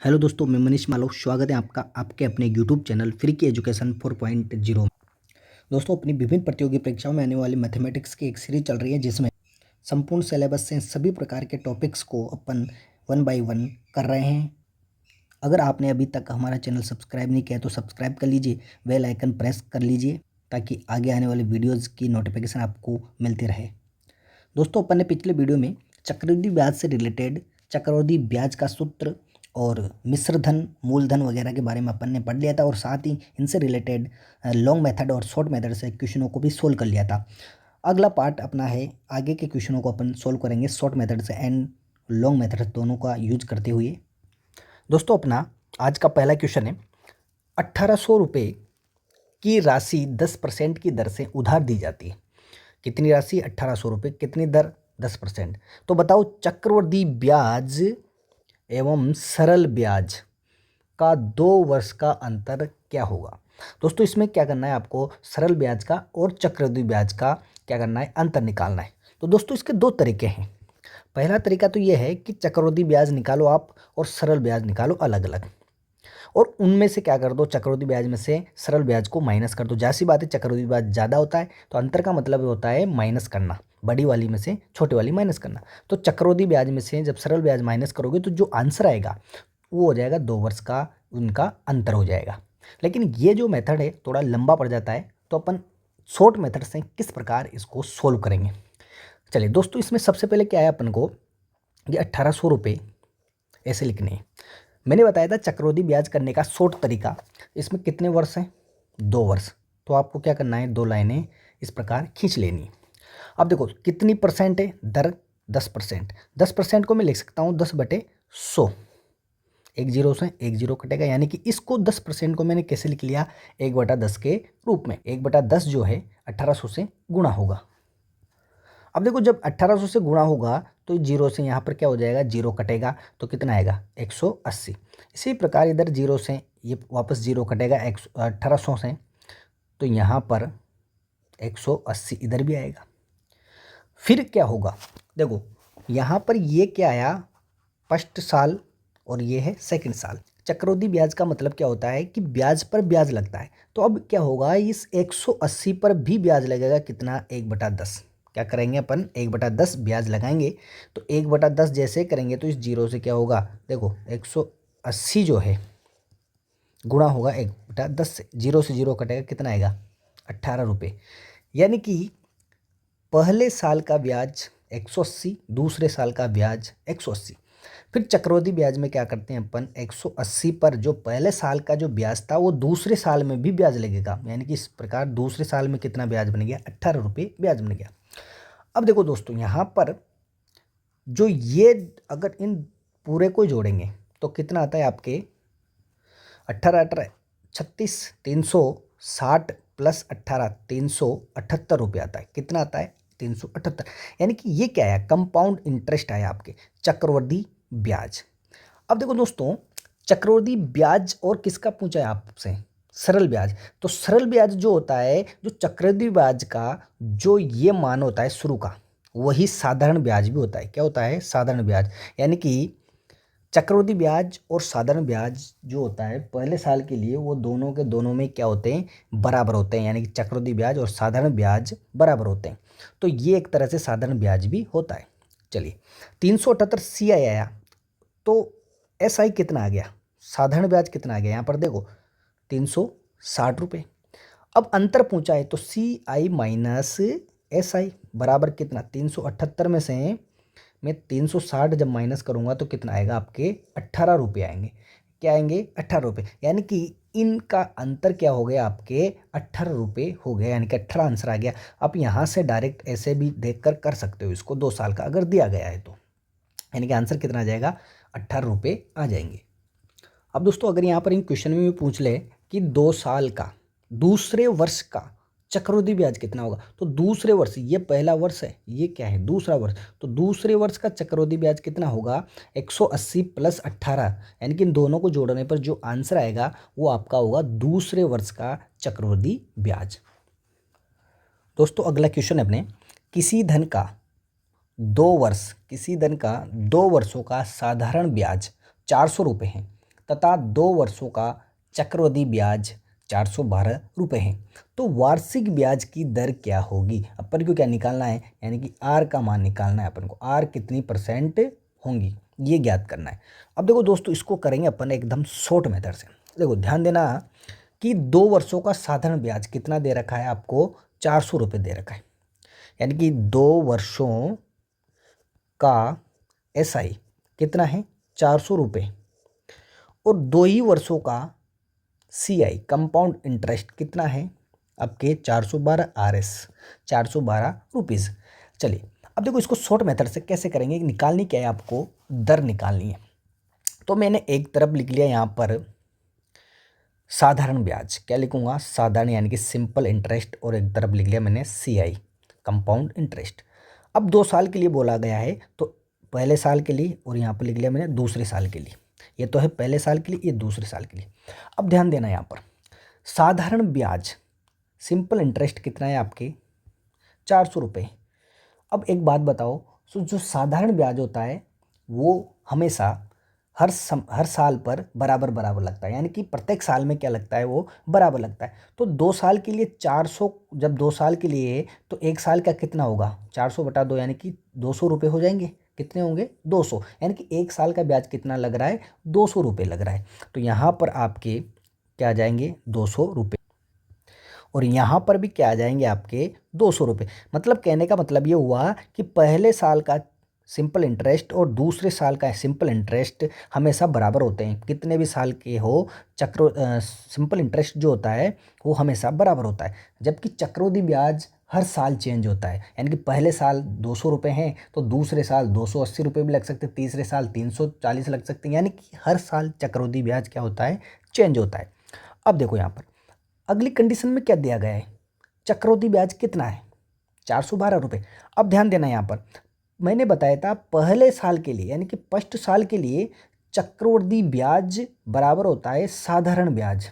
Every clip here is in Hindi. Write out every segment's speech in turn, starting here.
हेलो दोस्तों, मैं मनीष मालव। स्वागत है आपका आपके अपने यूट्यूब चैनल फ्री की एजुकेशन 4.0 में। दोस्तों, अपनी विभिन्न प्रतियोगी परीक्षाओं में आने वाली मैथमेटिक्स की एक सीरीज चल रही है जिसमें संपूर्ण सिलेबस से सभी प्रकार के टॉपिक्स को अपन वन बाय वन कर रहे हैं। अगर आपने अभी तक हमारा चैनल सब्सक्राइब नहीं किया तो सब्सक्राइब कर लीजिए, बेल आइकन प्रेस कर लीजिए ताकि आगे आने वाले वीडियोज़ की नोटिफिकेशन आपको मिलती रहे। दोस्तों, अपन ने पिछले वीडियो में चक्रवृद्धि ब्याज से रिलेटेड चक्रवृद्धि ब्याज का सूत्र और मिश्र धन, मूलधन वगैरह के बारे में अपन ने पढ़ लिया था और साथ ही इनसे रिलेटेड लॉन्ग मेथड और शॉर्ट मेथड से क्वेश्चनों को भी सोल्व कर लिया था। अगला पार्ट अपना है, आगे के क्वेश्चनों को अपन सोल्व करेंगे शॉर्ट मेथड से एंड लॉन्ग मेथड दोनों का यूज करते हुए। दोस्तों, अपना आज का पहला क्वेश्चन है, 1800 रुपये की राशि 10% की दर से उधार दी जाती है। कितनी राशि? 1800 रुपये। कितनी दर? 10%। तो बताओ चक्रवृद्धि ब्याज एवं सरल ब्याज का 2 वर्ष का अंतर क्या होगा। दोस्तों, इसमें क्या करना है आपको, सरल ब्याज का और चक्रवृद्धि ब्याज का क्या करना है, अंतर निकालना है। तो दोस्तों, इसके दो तरीके हैं। पहला तरीका तो यह है कि चक्रवृद्धि ब्याज निकालो आप और सरल ब्याज निकालो अलग अलग, और उनमें से क्या कर दो, चक्रवृद्धि ब्याज में से सरल ब्याज को माइनस कर दो। जैसी बात है, चक्रवृद्धि ब्याज ज़्यादा होता है तो अंतर का मतलब होता है माइनस करना, बड़ी वाली में से छोटी वाली माइनस करना। तो चक्रवृद्धि ब्याज में से जब सरल ब्याज माइनस करोगे तो जो आंसर आएगा वो हो जाएगा 2 वर्ष का उनका अंतर हो जाएगा। लेकिन ये जो मेथड है थोड़ा लंबा पड़ जाता है, तो अपन शॉर्ट मेथड से किस प्रकार इसको सोल्व करेंगे। चलिए दोस्तों, इसमें सबसे पहले क्या है, अपन को ये 1800 रुपये ऐसे लिखने हैं। मैंने बताया था चक्रवृद्धि ब्याज करने का शॉर्ट तरीका। इसमें कितने वर्ष हैं? 2 वर्ष। तो आपको क्या करना है, 2 लाइनें इस प्रकार खींच लेनी है। अब देखो कितनी परसेंट है, दर 10%। 10% को मैं लिख सकता हूँ 10/100। एक जीरो से एक जीरो कटेगा, यानी कि इसको 10% को मैंने कैसे लिख लिया, 1/10 के रूप में। 1/10 जो है 1800 से गुणा होगा। अब देखो जब 1800 से गुणा होगा तो जीरो से यहाँ पर क्या हो जाएगा, जीरो कटेगा तो कितना आएगा, 180। इसी प्रकार इधर जीरो से ये वापस जीरो कटेगा 1800 से, तो यहाँ पर 180 इधर भी आएगा। फिर क्या होगा, देखो यहाँ पर ये क्या आया, फर्स्ट साल और ये है सेकंड साल। चक्रवृद्धि ब्याज का मतलब क्या होता है कि ब्याज पर ब्याज लगता है। तो अब क्या होगा, इस 180 पर भी ब्याज लगेगा, कितना, 1/10। क्या करेंगे अपन, 1/10 ब्याज लगाएंगे। तो 1/10 जैसे करेंगे तो इस जीरो से क्या होगा, देखो 180 जो है गुणा होगा 1/10 से, जीरो से जीरो कटेगा, कितना आएगा, 18 रुपये। यानी कि पहले साल का ब्याज 180, दूसरे साल का ब्याज 180। फिर चक्रवृद्धि ब्याज में क्या करते हैं अपन, 180 पर जो पहले साल का जो ब्याज था वो दूसरे साल में भी ब्याज लगेगा, यानी कि इस प्रकार दूसरे साल में कितना ब्याज बन गया, 18 रुपये ब्याज बन गया। अब देखो दोस्तों, यहाँ पर जो ये अगर इन पूरे को जोड़ेंगे तो कितना आता है आपके, 18×18 = 36, 360 प्लस 18 378 रुपये आता है। कितना आता है, 378। यानी कि ये क्या है, कंपाउंड इंटरेस्ट आया आपके, चक्रवृद्धि ब्याज। अब देखो दोस्तों, चक्रवृद्धि ब्याज और किसका पूछा है आपसे, सरल ब्याज। तो सरल ब्याज जो होता है, जो चक्रवृद्धि ब्याज का जो ये मान होता है शुरू का, वही साधारण ब्याज भी होता है। क्या होता है, साधारण ब्याज। यानी कि चक्रवृद्धि ब्याज और साधारण ब्याज जो होता है पहले साल के लिए, वो दोनों के दोनों में क्या होते हैं, बराबर होते हैं। यानी कि चक्रवृद्धि ब्याज और साधारण ब्याज बराबर होते हैं। तो ये एक तरह से साधारण ब्याज भी होता है। चलिए, 378 CI आया तो SI कितना आ गया, साधारण ब्याज कितना आ गया, यहाँ पर देखो 360 रुपये। अब अंतर पूछा है तो CI माइनस SI बराबर कितना, 378 में से मैं 360 जब माइनस करूँगा तो कितना आएगा, आपके 18 रुपये आएंगे। क्या आएंगे, 18 रुपये। यानी कि इनका अंतर क्या हो गया, आपके 18 रुपये हो गया, यानी कि 18 आंसर आ गया। आप यहाँ से डायरेक्ट ऐसे भी देखकर कर सकते हो इसको, 2 साल का अगर दिया गया है तो, यानी कि आंसर कितना आ जाएगा, 18 रुपये आ जाएंगे। अब दोस्तों, अगर यहाँ पर इन क्वेश्चन में भी पूछ ले कि 2 साल का दूसरे वर्ष का चक्रवृद्धि ब्याज कितना होगा, तो दूसरे वर्ष, ये पहला वर्ष है, ये क्या है, दूसरा वर्ष, तो दूसरे वर्ष का चक्रवृद्धि ब्याज कितना होगा, 180 प्लस 18। यानी कि इन दोनों को जोड़ने पर जो आंसर आएगा वो आपका होगा दूसरे वर्ष का चक्रवृद्धि ब्याज। दोस्तों, अगला क्वेश्चन है अपने, किसी धन का 2 वर्षों का साधारण ब्याज 400 रुपये है तथा 2 वर्षों का चक्रवृद्धि ब्याज 412 रुपये है। तो वार्षिक ब्याज की दर क्या होगी? अपन को क्या निकालना है, यानी कि आर का मान निकालना है अपन को। आर कितनी % होंगी ये ज्ञात करना है। अब देखो दोस्तों, इसको करेंगे अपन एकदम शॉर्ट मेथड से। देखो ध्यान देना कि 2 वर्षों का साधारण ब्याज कितना दे रखा है आपको, 400 रुपये दे रखा है। यानी कि 2 वर्षों का SI कितना है, 400 रुपये, और 2 ही वर्षों का CI कंपाउंड इंटरेस्ट कितना है आपके 412 RS 412 रुपीज़। चलिए अब देखो इसको शॉर्ट मेथड से कैसे करेंगे, निकालनी क्या है आपको, दर निकालनी है। तो मैंने एक तरफ लिख लिया यहाँ पर साधारण ब्याज, क्या लिखूंगा, साधारण यानी कि सिंपल इंटरेस्ट, और एक तरफ लिख लिया मैंने CI कंपाउंड इंटरेस्ट। अब 2 साल के लिए बोला गया है तो पहले साल के लिए, और यहाँ पर लिख लिया मैंने दूसरे साल के लिए। ये तो है पहले साल के लिए, ये दूसरे साल के लिए। अब ध्यान देना यहाँ पर साधारण ब्याज सिंपल इंटरेस्ट कितना है आपके 400 रुपये। अब एक बात बताओ, तो जो साधारण ब्याज होता है वो हमेशा हर साल पर बराबर बराबर लगता है, यानी कि प्रत्येक साल में क्या लगता है, वो बराबर लगता है। तो 2 साल के लिए 400, जब 2 साल के लिए तो 1 साल का कितना होगा, 400 बटा 2 यानी कि 200 रुपये हो जाएंगे। कितने होंगे, 200, यानी कि 1 साल का ब्याज कितना लग रहा है, 200 रुपये लग रहा है। तो यहाँ पर आपके क्या आ जाएंगे, 200 रुपये, और यहाँ पर भी क्या आ जाएंगे आपके 200 रुपये। मतलब कहने का मतलब ये हुआ कि पहले साल का सिंपल इंटरेस्ट और दूसरे साल का सिंपल इंटरेस्ट हमेशा बराबर होते हैं। कितने भी साल के हो, सिंपल इंटरेस्ट जो होता है वो हमेशा बराबर होता है, जबकि चक्रवृद्धि ब्याज हर साल चेंज होता है। यानी कि पहले साल 200 रुपये हैं तो दूसरे साल 280 रुपये भी लग सकते हैं, तीसरे साल 340 लग सकते हैं। यानी कि हर साल चक्रवृद्धि ब्याज क्या होता है, चेंज होता है। अब देखो यहाँ पर अगली कंडीशन में क्या दिया गया है, चक्रवृद्धि ब्याज कितना है, 412 रुपये। अब ध्यान देना यहाँ पर मैंने बताया था पहले साल के लिए, यानी कि फर्स्ट साल के लिए चक्रवृद्धि ब्याज बराबर होता है साधारण ब्याज।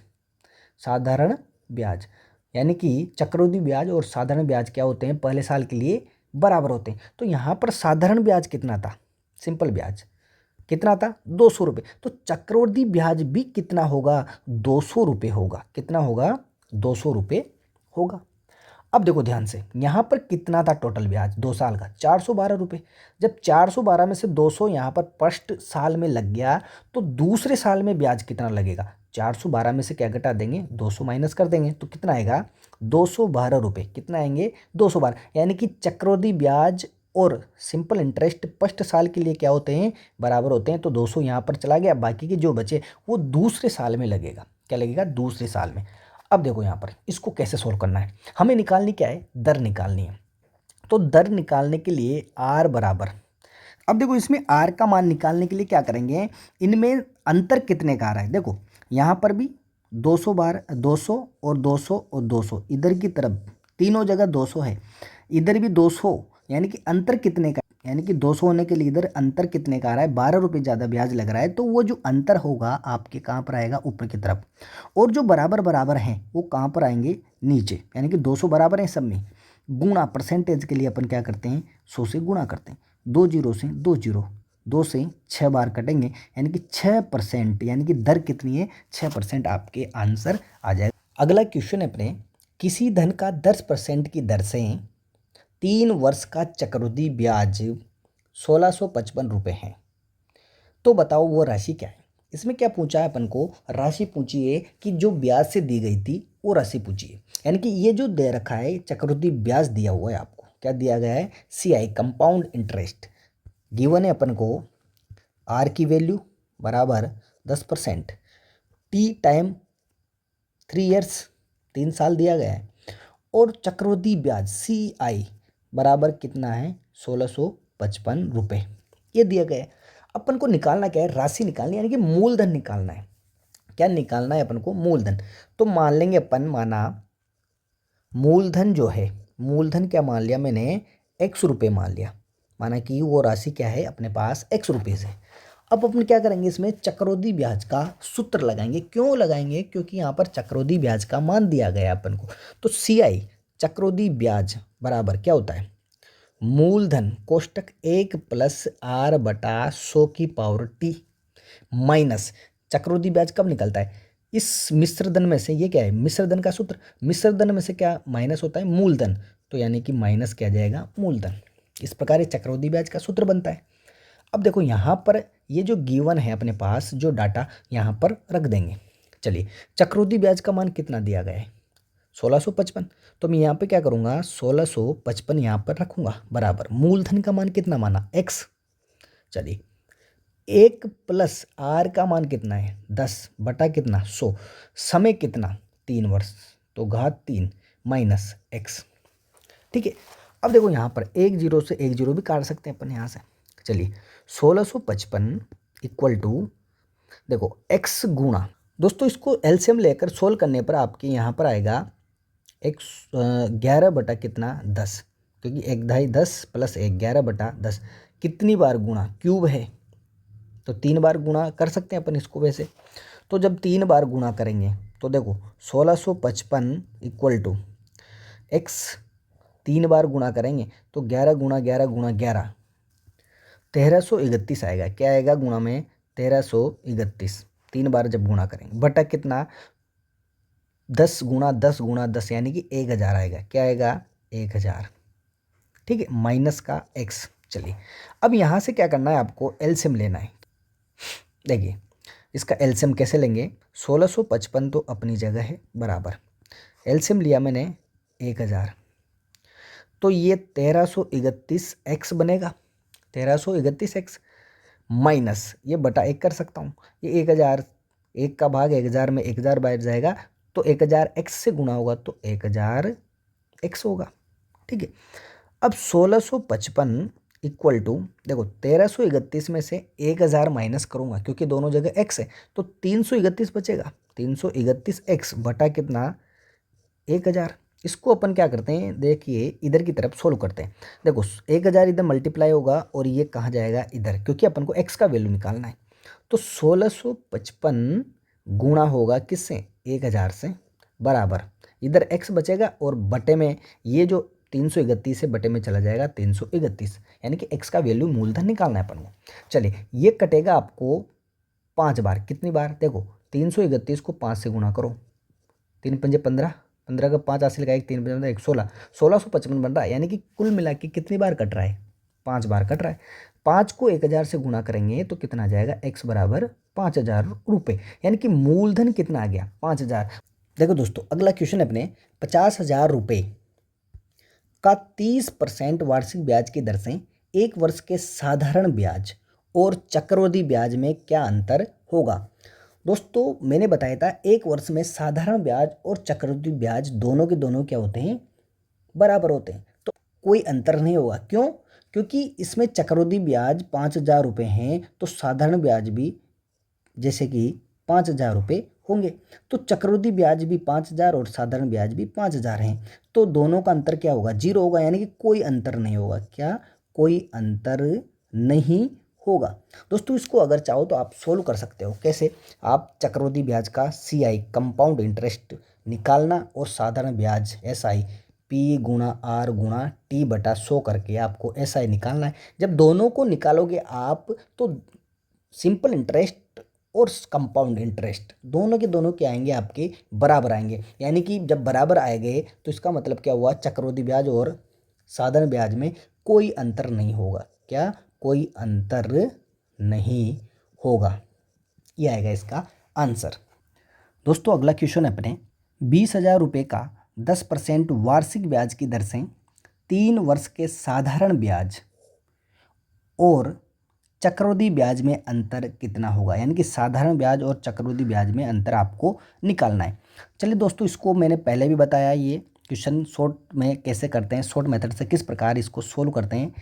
साधारण ब्याज यानी कि चक्रवृद्धि ब्याज और साधारण ब्याज क्या होते हैं, पहले साल के लिए बराबर होते हैं। तो यहाँ पर साधारण ब्याज कितना था, सिंपल ब्याज कितना था, 200 रुपये। तो चक्रवृद्धि ब्याज भी कितना होगा, 200 रुपये होगा। कितना होगा, 200 रुपये होगा। अब देखो ध्यान से, यहाँ पर कितना था टोटल ब्याज 2 साल का, 412 रुपये। जब 412 में से 200 यहाँ पर फर्स्ट साल में लग गया तो दूसरे साल में ब्याज कितना लगेगा, 412 में से क्या घटा देंगे, 200 माइनस कर देंगे तो कितना आएगा, 212 रुपये। कितना आएंगे, 212। यानी कि चक्रवृद्धि ब्याज और सिंपल इंटरेस्ट फर्स्ट साल के लिए क्या होते हैं, बराबर होते हैं। तो 200 यहाँ पर चला गया, बाकी के जो बचे वो दूसरे साल में लगेगा। क्या लगेगा, दूसरे साल में। अब देखो यहाँ पर इसको कैसे सोल्व करना है, हमें निकालनी क्या है, दर निकालनी है। तो दर निकालने के लिए आर बराबर, अब देखो इसमें आर का मान निकालने के लिए क्या करेंगे, इनमें अंतर कितने का आ रहा है। देखो यहाँ पर भी 212, 200 और 200 और 200, इधर की तरफ तीनों जगह 200 है, इधर भी 200, यानी कि अंतर कितने का, यानी कि 200 होने के लिए इधर अंतर कितने का आ रहा है, 12 रुपये ज़्यादा ब्याज लग रहा है। तो वो जो अंतर होगा आपके कहाँ पर आएगा, ऊपर की तरफ, और जो बराबर बराबर हैं वो कहाँ पर आएंगे, नीचे। यानी कि 200 बराबर हैं सब में, गुणा परसेंटेज के लिए अपन क्या करते हैं, 100 से गुणा करते हैं, 2 जीरो से 2 जीरो, 2 से 6 बार कटेंगे, यानी कि 6%, यानी कि दर कितनी है, 6% आपके आंसर आ जाएगा। अगला क्वेश्चन है अपने, किसी धन का 10% की दर से 3 वर्ष का चक्रवृद्धि ब्याज 1655 रुपये है, तो बताओ वो राशि क्या है। इसमें क्या पूछा है अपन को, राशि पूछी है कि जो ब्याज से दी गई थी वो राशि पूछी है। यानी कि ये जो दे रखा है चक्रवृद्धि ब्याज दिया हुआ है आपको, क्या दिया गया है, CI कंपाउंड इंटरेस्ट गिवन है अपन को, आर की वैल्यू बराबर 10%, टी टाइम 3 ईयर्स 3 साल दिया गया है, और चक्रवृद्धि ब्याज CI बराबर कितना है, 1655 रुपये, ये दिया गया है। अपन को निकालना क्या है, राशि निकालनी है, यानी कि मूलधन निकालना है। क्या निकालना है अपन को, मूलधन। तो मान लेंगे अपन, माना मूलधन जो है, मूलधन क्या मान लिया मैंने, X रुपये मान लिया, माना कि वो राशि क्या है अपने पास X रुपये है। अब अपन क्या करेंगे, इसमें चक्रवृद्धि ब्याज का सूत्र लगाएंगे। क्यों लगाएंगे, क्योंकि यहाँ पर चक्रवृद्धि ब्याज का मान दिया गया है अपन को। तो CI चक्रवृद्धि ब्याज बराबर क्या होता है, मूलधन कोष्टक 1 + R/100 की पावर T माइनस चक्रवृद्धि ब्याज कब निकलता है? इस मिश्रधन में से, ये क्या है मिश्रधन का सूत्र, मिश्रधन में से क्या माइनस होता है? मूलधन। तो यानी कि माइनस क्या जाएगा? मूलधन। इस प्रकार ये चक्रवृद्धि ब्याज का सूत्र बनता है। अब देखो यहाँ पर ये जो गिवन है अपने पास, जो डाटा यहाँ पर रख देंगे। चलिए, चक्रवृद्धि ब्याज का मान कितना दिया गया है? 1655। तो मैं यहाँ पे क्या करूँगा? 1655 यहाँ पर रखूँगा बराबर मूलधन का मान कितना माना? x। चलिए, 1 प्लस r का मान कितना है? 10 बटा कितना? 100। समय कितना? 3 वर्ष। तो घात 3 माइनस x। ठीक है। अब देखो यहाँ पर एक जीरो से एक जीरो भी काट सकते हैं अपन यहाँ से। चलिए, 1655 इक्वल टू देखो x गुणा, दोस्तों इसको एलसीएम लेकर सोल्व करने पर आपके यहाँ पर आएगा 11 बटा कितना? 10, क्योंकि 1/2 10 प्लस 11 बटा 10। कितनी बार गुणा? क्यूब है तो 3 बार गुणा कर सकते हैं अपन इसको वैसे। तो जब 3 बार गुणा करेंगे तो देखो 1655 इक्वल टू एक्स, 3 बार गुणा करेंगे तो 11 गुणा 11 गुणा 11 1331 आएगा। क्या आएगा गुणा में? 1331। 3 बार जब गुणा करेंगे बटा कितना? 10 गुणा 10 गुणा 10 यानी कि 1000 आएगा। क्या आएगा? 1000। ठीक है, माइनस का x। चलिए, अब यहाँ से क्या करना है आपको? एलसीएम लेना है। देखिए, इसका एलसीएम कैसे लेंगे? 1655 तो अपनी जगह है बराबर, एलसीएम लिया मैंने 1000, तो ये 1331x बनेगा। 1331x माइनस ये बटा 1 कर सकता हूँ। ये 1000, 1 का भाग 1000 में 1000 बाहर जाएगा तो 1000 x से गुणा होगा तो 1000 x होगा। ठीक है। अब 1655 इक्वल टू देखो 1331 में से 1000 माइनस करूँगा क्योंकि दोनों जगह x है तो 331 बचेगा। 331x बटा कितना? 1000। इसको अपन क्या करते हैं? देखिए इधर की तरफ सोल्व करते हैं। देखो 1000 इधर मल्टीप्लाई होगा और ये कहाँ जाएगा? इधर, क्योंकि अपन को x का वैल्यू निकालना है। तो 1655 गुणा होगा किससे? 1000 से बराबर, इधर x बचेगा और बटे में ये जो 331 से बटे में चला जाएगा 331, यानी कि x का वैल्यू मूलधन निकालना है अपन को। चलिए, ये कटेगा आपको 5 बार। कितनी बार? देखो 331 को 5 से गुणा करो, 3 पंजे 15, 15 का 5 हासिल का 1, 3 पंजे 1, 16, 1655 बन रहा है। यानी कि कुल मिला के कितनी बार कट रहा है? 5 बार कट रहा है। 5 को 1000 से गुणा करेंगे तो कितना आ जाएगा? x बराबर 5000 रुपये, यानी कि मूलधन कितना आ गया? 5000। देखो दोस्तों, अगला क्वेश्चन अपने 50,000 रुपये का 30% वार्षिक ब्याज की दर से 1 वर्ष के साधारण ब्याज और चक्रवृद्धि ब्याज में क्या अंतर होगा? दोस्तों मैंने बताया था 1 वर्ष में साधारण ब्याज और चक्रवृद्धि ब्याज दोनों के दोनों क्या होते हैं? बराबर होते हैं, तो कोई अंतर नहीं होगा। क्यों? क्योंकि इसमें चक्रवृद्धि ब्याज 5000 रुपये हैं तो साधारण ब्याज भी जैसे कि 5000 रुपये होंगे। तो चक्रवृद्धि ब्याज भी 5000 और साधारण ब्याज भी 5000 हैं, तो दोनों का अंतर क्या होगा? 0 होगा, यानी कि कोई अंतर नहीं होगा। क्या? कोई अंतर नहीं होगा। दोस्तों इसको अगर चाहो तो आप सोल्व कर सकते हो। कैसे? आप चक्रवृद्धि ब्याज का CI कंपाउंड इंटरेस्ट निकालना और साधारण ब्याज SI P गुणा R गुणा T बटा 100 करके आपको SI निकालना है। जब दोनों को निकालोगे आप तो सिंपल इंटरेस्ट और कंपाउंड इंटरेस्ट दोनों के दोनों क्या आएंगे? आपके बराबर आएंगे। यानी कि जब बराबर आएंगे तो इसका मतलब क्या हुआ? चक्रवृद्धि ब्याज और साधारण ब्याज में कोई अंतर नहीं होगा। क्या? कोई अंतर नहीं होगा। ये आएगा इसका आंसर। दोस्तों अगला क्वेश्चन है अपने 20,000 रुपये का 10% वार्षिक ब्याज की दर से 3 वर्ष के साधारण ब्याज और चक्रवृद्धि ब्याज में अंतर कितना होगा? यानी कि साधारण ब्याज और चक्रवृद्धि ब्याज में अंतर आपको निकालना है। चलिए दोस्तों, इसको मैंने पहले भी बताया, ये क्वेश्चन शॉर्ट में कैसे करते हैं, शॉर्ट मेथड से किस प्रकार इसको सोल्व करते हैं,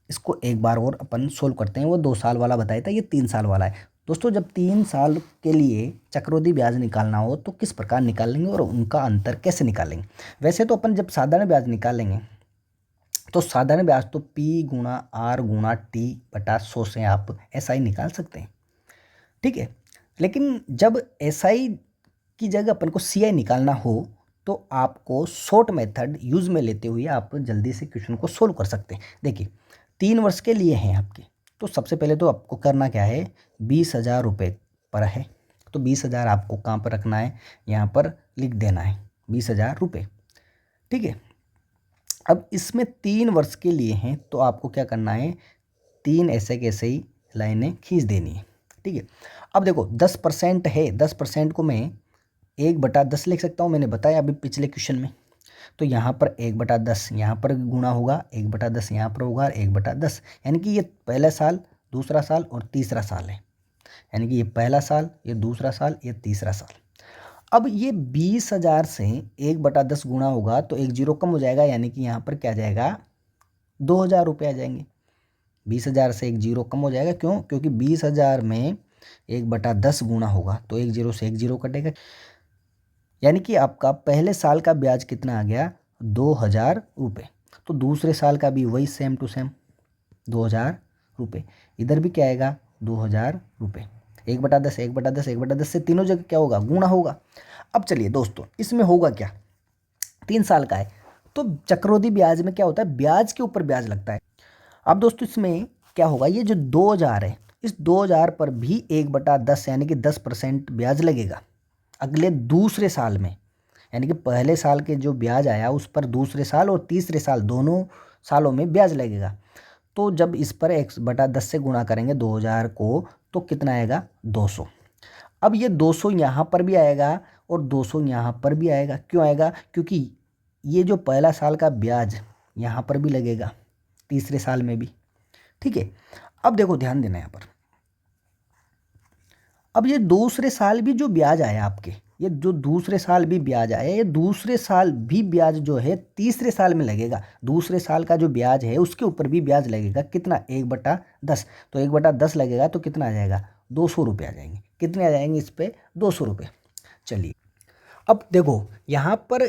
इसको एक बार और अपन सोल्व करते हैं। वो 2 साल वाला बताया था, ये 3 साल वाला है। दोस्तों जब 3 साल के लिए चक्रवृद्धि ब्याज निकालना हो तो किस प्रकार निकालेंगे और उनका अंतर कैसे निकालेंगे? वैसे तो अपन जब साधारण ब्याज निकालेंगे तो साधारण ब्याज तो P गुणा R गुणा T बटा 100 से आप SI निकाल सकते हैं। ठीक है, लेकिन जब SI की जगह अपन को CI निकालना हो तो आपको शॉर्ट मेथड यूज में लेते हुए आप जल्दी से क्वेश्चन को सोल्व कर सकते हैं। देखिए 3 वर्ष के लिए हैं आपके, तो सबसे पहले तो आपको करना क्या है? 20,000 रुपये पर है तो 20,000 आपको कहाँ पर रखना है, यहाँ पर लिख देना है 20,000 रुपये। ठीक है, अब इसमें 3 वर्ष के लिए हैं तो आपको क्या करना है, 3 ऐसे कैसे ही लाइनें खींच देनी है। ठीक है, अब देखो 10% है, 10% को मैं 1/10 लिख सकता हूँ, मैंने बताया अभी पिछले क्वेश्चन में। तो यहाँ पर 1/10 यहाँ पर गुणा होगा, 1/10 यहाँ पर होगा, 1/10, यानी कि ये पहला साल, दूसरा साल और तीसरा साल है, यानी कि ये पहला साल, ये दूसरा साल, ये तीसरा साल। अब ये 20,000 से 1/10 गुणा होगा तो एक जीरो कम हो जाएगा, यानी कि यहाँ पर क्या आ जाएगा, 2,000 रुपये आ जाएंगे। 20,000 से एक जीरो कम हो जाएगा, क्यों, क्योंकि 20,000 में 1/10 गुणा होगा तो एक जीरो से एक जीरो कटेगा, यानी कि आपका पहले साल का ब्याज कितना आ गया, 2,000 रुपये। तो दूसरे साल का भी वही सेम टू सेम 2,000 रुपये, इधर भी क्या आएगा, 2,000 रुपये। 1/10 1/10 1/10 से तीनों जगह क्या होगा, गुणा होगा। अब चलिए दोस्तों, इसमें होगा क्या, 3 साल का है तो चक्रवृद्धि ब्याज में क्या होता है, ब्याज के ऊपर ब्याज लगता है। अब दोस्तों इसमें क्या होगा, ये जो 2,000 है, इस 2,000 पर भी 1/10 यानी कि 10% ब्याज लगेगा अगले दूसरे साल में, यानी कि पहले साल के जो ब्याज आया उस पर दूसरे साल और तीसरे साल दोनों सालों में ब्याज लगेगा। तो जब इस पर 1/10 से गुणा करेंगे 2,000 को तो कितना आएगा, 200। अब ये 200 यहाँ पर भी आएगा और 200 यहाँ पर भी आएगा, क्यों आएगा, क्योंकि ये जो पहला साल का ब्याज यहाँ पर भी लगेगा, तीसरे साल में भी। ठीक है, अब देखो ध्यान देना यहाँ पर, अब ये दूसरे साल भी जो ब्याज आया आपके, ये जो दूसरे साल भी ब्याज आया, ये दूसरे साल भी ब्याज जो है तीसरे साल में लगेगा। दूसरे साल का जो ब्याज है उसके ऊपर भी ब्याज लगेगा, कितना, 1/10। तो 1/10 लगेगा तो कितना आ जाएगा, 200 रुपये आ जाएंगे। कितने आ जाएंगे इस पर, 200 रुपये। चलिए अब देखो यहाँ पर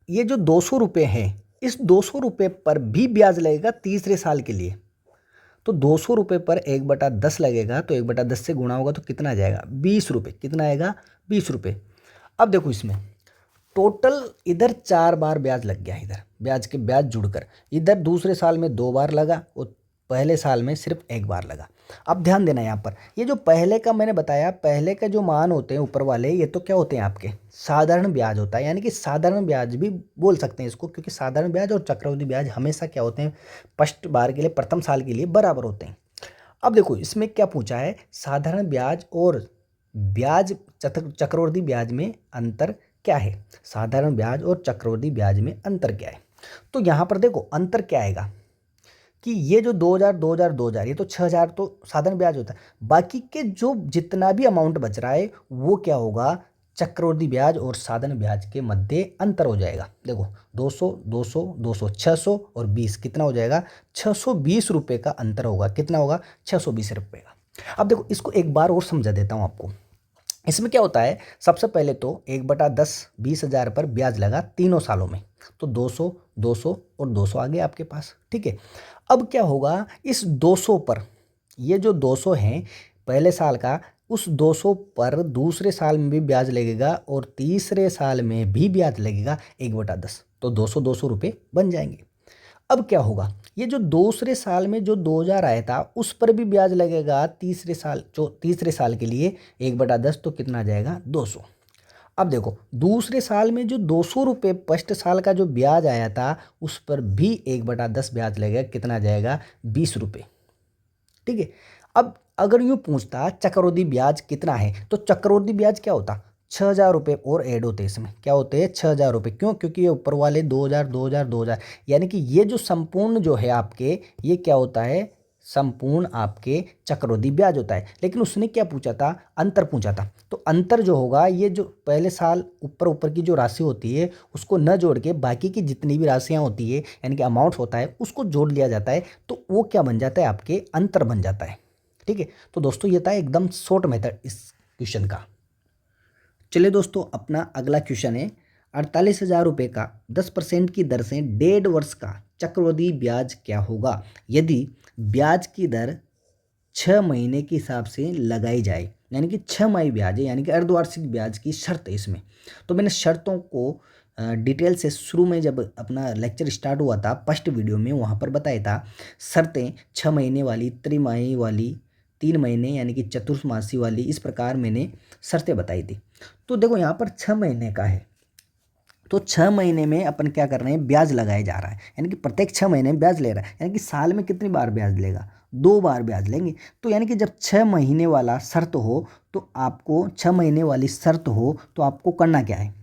ये जो 200 रुपये है, इस 200 रुपये पर भी ब्याज लगेगा तीसरे साल के लिए। तो 200 रुपये पर 1/10 लगेगा तो 1/10 से गुणा होगा तो कितना आ जाएगा, 20 रुपये। कितना आएगा, 20 रुपये। अब देखो इसमें टोटल इधर 4 बार ब्याज लग गया, इधर ब्याज के ब्याज जुड़कर, इधर दूसरे साल में 2 बार लगा और पहले साल में सिर्फ 1 बार लगा। अब ध्यान देना यहाँ पर, ये जो पहले का मैंने बताया, पहले का जो मान होते हैं ऊपर वाले, ये तो क्या होते हैं आपके साधारण ब्याज होता है, यानी कि साधारण ब्याज भी बोल सकते हैं इसको, क्योंकि साधारण ब्याज और चक्रवृद्धि ब्याज हमेशा क्या होते हैं, फर्स्ट बार के लिए, प्रथम साल के लिए बराबर होते हैं। अब देखो इसमें क्या पूछा है, साधारण ब्याज और ब्याज चक्रवृद्धि ब्याज में अंतर क्या है, साधारण ब्याज और चक्रवृद्धि ब्याज में अंतर क्या है। तो यहाँ पर देखो अंतर क्या आएगा कि ये जो 2,000 2,000 2,000 ये तो 6,000 तो साधारण ब्याज होता है, बाकी के जो जितना भी अमाउंट बच रहा है वो क्या होगा, चक्रवृद्धि ब्याज और साधारण ब्याज के मध्य अंतर हो जाएगा। देखो 200 200 200 600 और 20 कितना हो जाएगा, 620 रुपये का अंतर होगा। कितना होगा, 620 रुपये का। अब देखो इसको एक बार और समझा देता हूँ आपको। इसमें क्या होता है, सबसे पहले तो 1/10 20,000 पर ब्याज लगा तीनों सालों में, तो 200 200 और 200 आ गए आपके पास। ठीक है, अब क्या होगा, इस 200 पर, ये जो 200 है पहले साल का, उस 200 पर दूसरे साल में भी ब्याज लगेगा और तीसरे साल में भी ब्याज लगेगा 1/10, तो 200 200 रुपये बन जाएंगे। अब क्या होगा, ये जो दूसरे साल में जो 2,000 आया था उस पर भी ब्याज लगेगा तीसरे साल, जो तीसरे साल के लिए 1/10, तो कितना आ जाएगा, 200। अब देखो दूसरे साल में जो 200 रुपये फर्स्ट साल का जो ब्याज आया था उस पर भी 1/10 ब्याज लगेगा, कितना आ जाएगा, 20 रुपये। ठीक है, अब अगर यूँ पूछता चक्रवृद्धि ब्याज कितना है, तो चक्रवृद्धि ब्याज क्या होता, 6,000 रुपये और ऐड होते हैं इसमें, क्या होते हैं, 6,000 रुपये। क्यों, क्योंकि ये ऊपर वाले 2,000 2,000 2,000, यानी कि ये जो संपूर्ण जो है आपके, ये क्या होता है, संपूर्ण आपके चक्रवृद्धि ब्याज होता है। लेकिन उसने क्या पूछा था, अंतर पूछा था, तो अंतर जो होगा, ये जो पहले साल ऊपर ऊपर की जो राशि होती है उसको न जोड़ के बाकी की जितनी भी राशियाँ होती है, यानी कि अमाउंट होता है, उसको जोड़ लिया जाता है, तो वो क्या बन जाता है, आपके अंतर बन जाता है। ठीक है, तो दोस्तों ये था एकदम शॉर्ट मेथड इस क्वेश्चन का। चलिए दोस्तों, अपना अगला क्वेश्चन है, 48,000 रुपये का 10% की दर से 1.5 वर्ष का चक्रवृद्धि ब्याज क्या होगा यदि ब्याज की दर 6 महीने के हिसाब से लगाई जाए, यानी कि 6 माही ब्याज है, यानी कि अर्धवार्षिक ब्याज की शर्त है इसमें। तो मैंने शर्तों को डिटेल से शुरू में जब अपना लेक्चर स्टार्ट हुआ था फर्स्ट वीडियो में, वहाँ पर बताया था शर्तें 6 महीने वाली, त्रिमाही वाली, 3 महीने यानी कि चतुर्मासी वाली, इस प्रकार मैंने शर्तें बताई थी। तो देखो यहाँ पर 6 महीने का है, तो 6 महीने में अपन क्या कर रहे हैं, ब्याज लगाया जा रहा है, यानी कि प्रत्येक 6 महीने में ब्याज ले रहा है, यानी कि साल में कितनी बार ब्याज लेगा, 2 बार ब्याज लेंगे। तो यानी कि जब 6 महीने वाला शर्त हो तो आपको 6 महीने वाली शर्त हो तो आपको करना क्या है,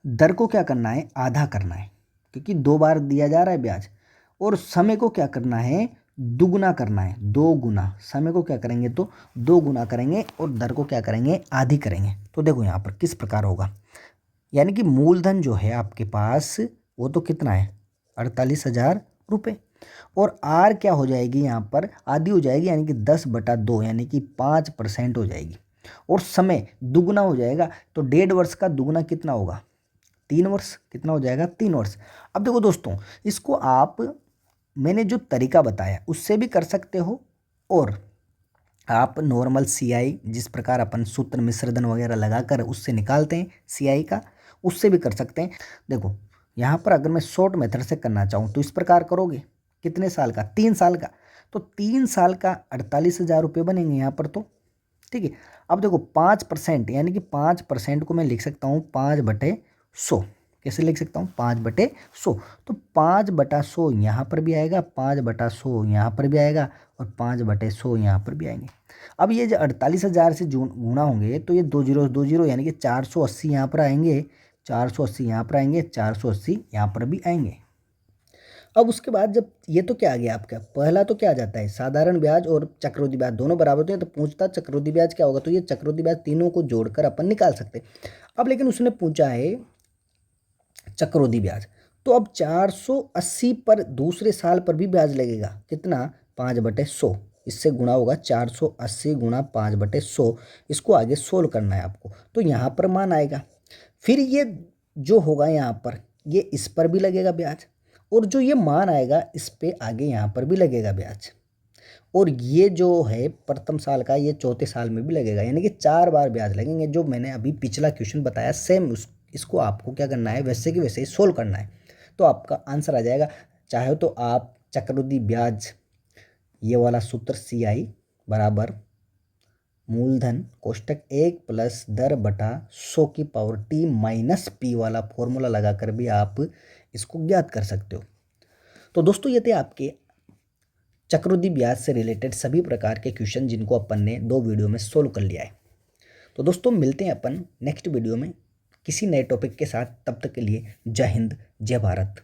दर को क्या करना है, आधा करना है, क्योंकि 2 बार दिया जा रहा है ब्याज। और समय को क्या करना है, दुगुना करना है, 2 गुना। समय को क्या करेंगे, तो 2 गुना करेंगे और दर को क्या करेंगे, आधी करेंगे। तो देखो यहाँ पर किस प्रकार होगा, यानी कि मूलधन जो है आपके पास वो तो कितना है, 48,000 रुपये, और आर क्या हो जाएगी यहाँ पर, आधी हो जाएगी, यानी कि 10/2 यानी कि 5% हो जाएगी। और समय दुगुना हो जाएगा, तो 1.5 वर्ष का दुगुना कितना होगा, 3 वर्ष। कितना हो जाएगा, 3 वर्ष। अब देखो दोस्तों, इसको आप मैंने जो तरीका बताया उससे भी कर सकते हो, और आप नॉर्मल सीआई जिस प्रकार अपन सूत्र मिश्रधन वगैरह लगाकर उससे निकालते हैं सीआई का, उससे भी कर सकते हैं। देखो यहाँ पर अगर मैं शॉर्ट मेथड से करना चाहूँ तो इस प्रकार करोगे, कितने साल का, 3 साल का, तो 3 साल का 48,000 रुपये बनेंगे यहाँ पर। तो ठीक है, अब देखो 5% यानी कि 5% को मैं लिख सकता हूँ 5/100। कैसे लिख सकता हूँ, 5/100। तो 5/100 यहाँ पर भी आएगा, 5/100 यहाँ पर भी आएगा, और 5/100 यहाँ पर भी आएंगे। अब ये जो 48,000 से गुणा होंगे तो ये 2 जीरो 2 जीरो, यानी कि 480 यहाँ पर आएंगे, 480 यहाँ पर आएंगे, 480 यहाँ पर भी आएंगे। अब उसके बाद जब ये तो क्या आ गया आपका, पहला तो क्या आ जाता है, साधारण ब्याज और चक्रवृद्धि ब्याज दोनों बराबर होते हैं, तो पूछता चक्रवृद्धि ब्याज क्या होगा, तो ये चक्रवृद्धि ब्याज तीनों को जोड़कर अपन निकाल सकते हैं। अब लेकिन उसने पूछा है चक्रवृद्धि ब्याज, तो अब 480 पर दूसरे साल पर भी ब्याज लगेगा, कितना, 5/100। इससे गुणा होगा, 480 गुणा 5/100। इसको आगे सोल्व करना है आपको, तो यहाँ पर मान आएगा। फिर ये जो होगा यहाँ पर, ये इस पर भी लगेगा ब्याज, और जो ये मान आएगा इस पे आगे यहाँ पर भी लगेगा ब्याज, और ये जो है प्रथम साल का ये चौथे साल में भी लगेगा, यानी कि 4 बार ब्याज लगेंगे। जो मैंने अभी पिछला क्वेश्चन बताया सेम इसको आपको क्या करना है, वैसे कि वैसे ही सोल्व करना है, तो आपका आंसर आ जाएगा। चाहे तो आप चक्रवृद्धि ब्याज ये वाला सूत्र CI बराबर मूलधन कोष्टक 1 प्लस दर बटा 100 की पावर T माइनस P वाला फॉर्मूला लगाकर भी आप इसको ज्ञात कर सकते हो। तो दोस्तों ये थे आपके चक्रवृद्धि ब्याज से रिलेटेड सभी प्रकार के क्वेश्चन जिनको अपन ने 2 वीडियो में सोल्व कर लिया है। तो दोस्तों मिलते हैं अपन नेक्स्ट वीडियो में किसी नए टॉपिक के साथ, तब तक के लिए जय हिंद, जय भारत।